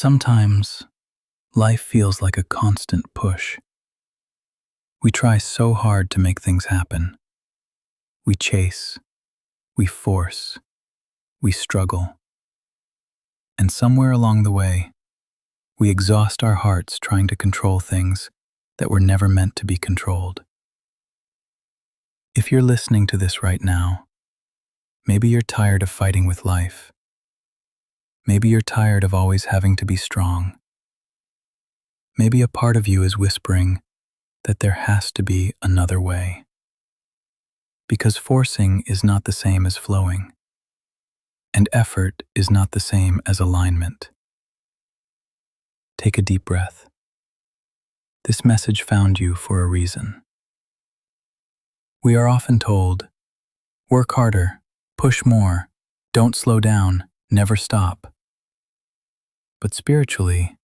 Sometimes, life feels like a constant push. We try so hard to make things happen. We chase, we force, we struggle. And somewhere along the way, we exhaust our hearts trying to control things that were never meant to be controlled. If you're listening to this right now, maybe you're tired of fighting with life. Maybe you're tired of always having to be strong. Maybe a part of you is whispering that there has to be another way. Because forcing is not the same as flowing, and effort is not the same as alignment. Take a deep breath. This message found you for a reason. We are often told, work harder, push more, don't slow down, never stop. But spiritually,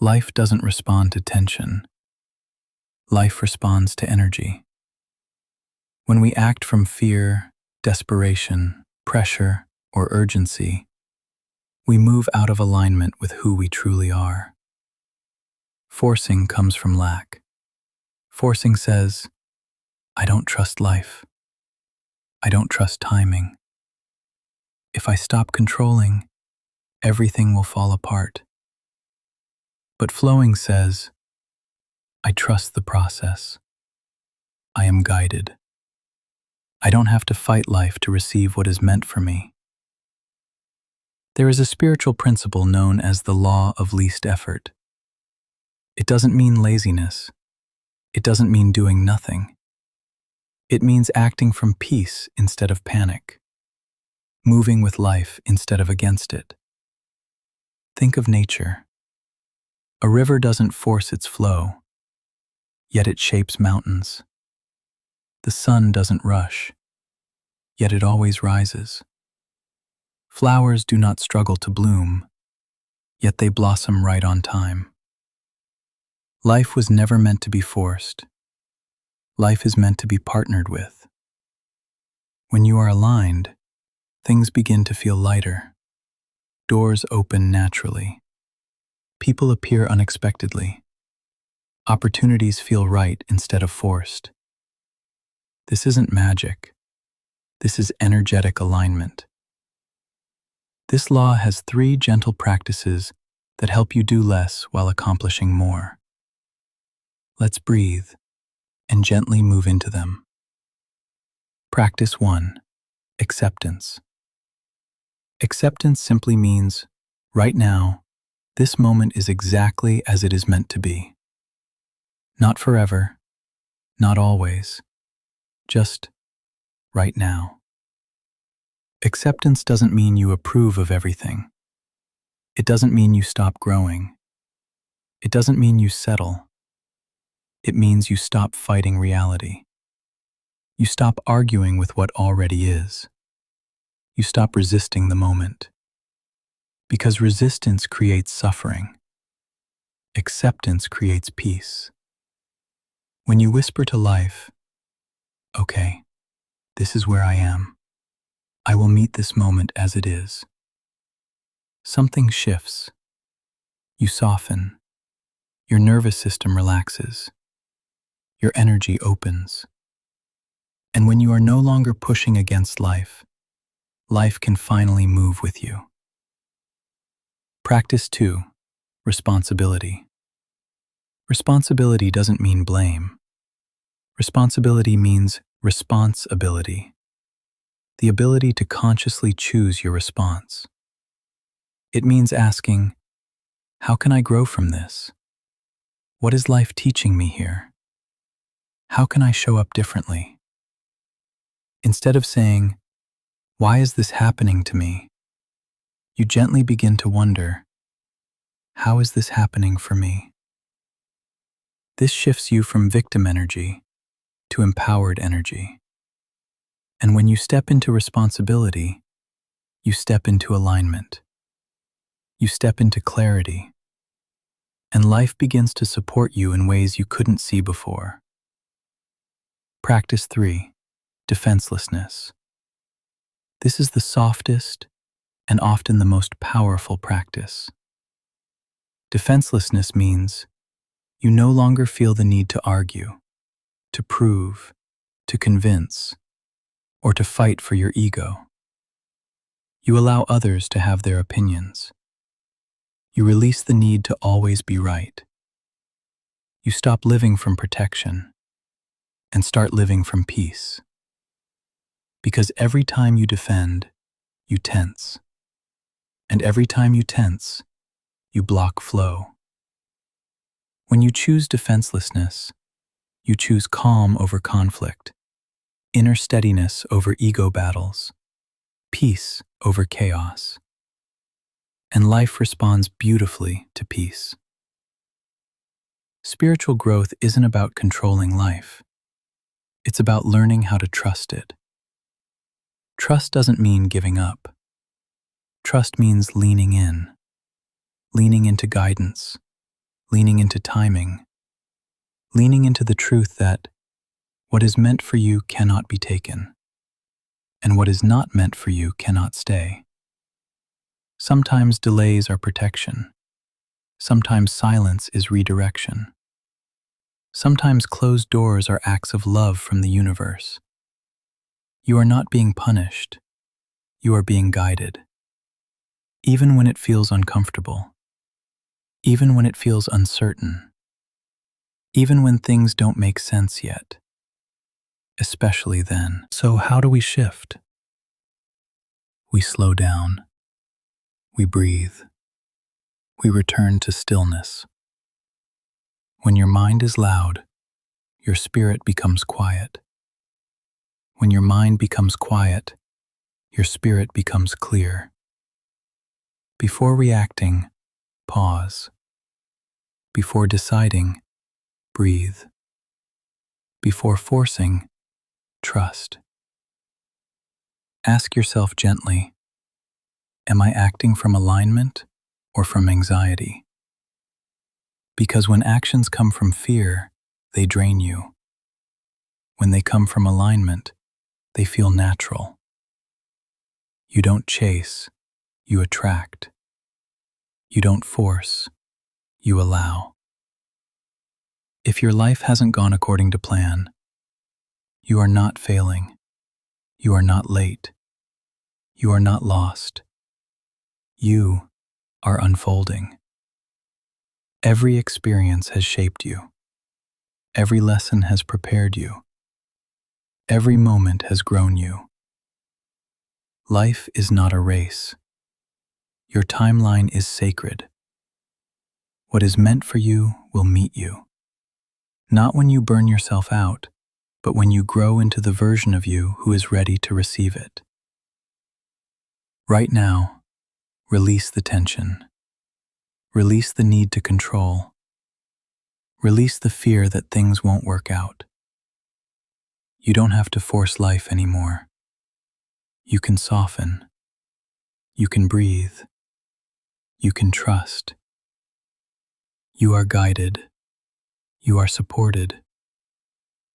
life doesn't respond to tension. Life responds to energy. When we act from fear, desperation, pressure, or urgency, we move out of alignment with who we truly are. Forcing comes from lack. Forcing says, I don't trust life. I don't trust timing. If I stop controlling, everything will fall apart. But flowing says, I trust the process. I am guided. I don't have to fight life to receive what is meant for me. There is a spiritual principle known as the law of least effort. It doesn't mean laziness. It doesn't mean doing nothing. It means acting from peace instead of panic, moving with life instead of against it. Think of nature. A river doesn't force its flow, yet it shapes mountains. The sun doesn't rush, yet it always rises. Flowers do not struggle to bloom, yet they blossom right on time. Life was never meant to be forced. Life is meant to be partnered with. When you are aligned, things begin to feel lighter. Doors open naturally. People appear unexpectedly. Opportunities feel right instead of forced. This isn't magic. This is energetic alignment. This law has 3 gentle practices that help you do less while accomplishing more. Let's breathe and gently move into them. Practice 1. Acceptance. Acceptance simply means, right now, this moment is exactly as it is meant to be. Not forever, not always, just right now. Acceptance doesn't mean you approve of everything. It doesn't mean you stop growing. It doesn't mean you settle. It means you stop fighting reality. You stop arguing with what already is. You stop resisting the moment. Because resistance creates suffering. Acceptance creates peace. When you whisper to life, okay, this is where I am. I will meet this moment as it is. Something shifts. You soften. Your nervous system relaxes. Your energy opens. And when you are no longer pushing against life, life can finally move with you. Practice 2. Responsibility. Responsibility doesn't mean blame. Responsibility means responsibility. The ability to consciously choose your response. It means asking, how can I grow from this? What is life teaching me here? How can I show up differently? Instead of saying, why is this happening to me? You gently begin to wonder, how is this happening for me? This shifts you from victim energy to empowered energy. And when you step into responsibility, you step into alignment. You step into clarity. And life begins to support you in ways you couldn't see before. Practice 3. Defenselessness. This is the softest and often the most powerful practice. Defenselessness means you no longer feel the need to argue, to prove, to convince, or to fight for your ego. You allow others to have their opinions. You release the need to always be right. You stop living from protection and start living from peace. Because every time you defend, you tense. And every time you tense, you block flow. When you choose defenselessness, you choose calm over conflict, inner steadiness over ego battles, peace over chaos. And life responds beautifully to peace. Spiritual growth isn't about controlling life. It's about learning how to trust it. Trust doesn't mean giving up. Trust means leaning into guidance, leaning into timing, leaning into the truth that what is meant for you cannot be taken, and what is not meant for you cannot stay. Sometimes delays are protection. Sometimes silence is redirection. Sometimes closed doors are acts of love from the universe. You are not being punished. You are being guided. Even when it feels uncomfortable. Even when it feels uncertain. Even when things don't make sense yet. Especially then. So how do we shift? We slow down. We breathe. We return to stillness. When your mind is loud, your spirit becomes quiet. When your mind becomes quiet, your spirit becomes clear. Before reacting, pause. Before deciding, breathe. Before forcing, trust. Ask yourself gently, am I acting from alignment or from anxiety? Because when actions come from fear, they drain you. When they come from alignment, they feel natural. You don't chase, you attract. You don't force, you allow. If your life hasn't gone according to plan, you are not failing. You are not late. You are not lost. You are unfolding. Every experience has shaped you. Every lesson has prepared you. Every moment has grown you. Life is not a race. Your timeline is sacred. What is meant for you will meet you. Not when you burn yourself out, but when you grow into the version of you who is ready to receive it. Right now, release the tension. Release the need to control. Release the fear that things won't work out. You don't have to force life anymore. You can soften. You can breathe. You can trust. You are guided. You are supported.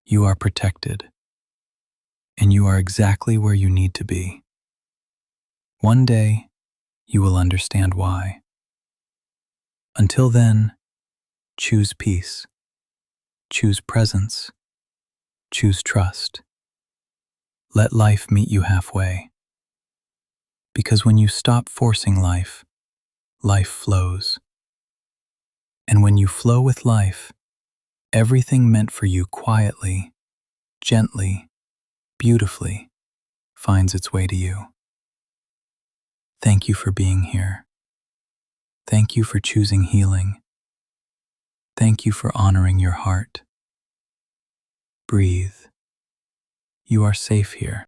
You are protected. And you are exactly where you need to be. One day, you will understand why. Until then, choose peace. Choose presence. Choose trust. Let life meet you halfway. Because when you stop forcing life, life flows. And when you flow with life, everything meant for you quietly, gently, beautifully finds its way to you. Thank you for being here. Thank you for choosing healing. Thank you for honoring your heart. Breathe. You are safe here.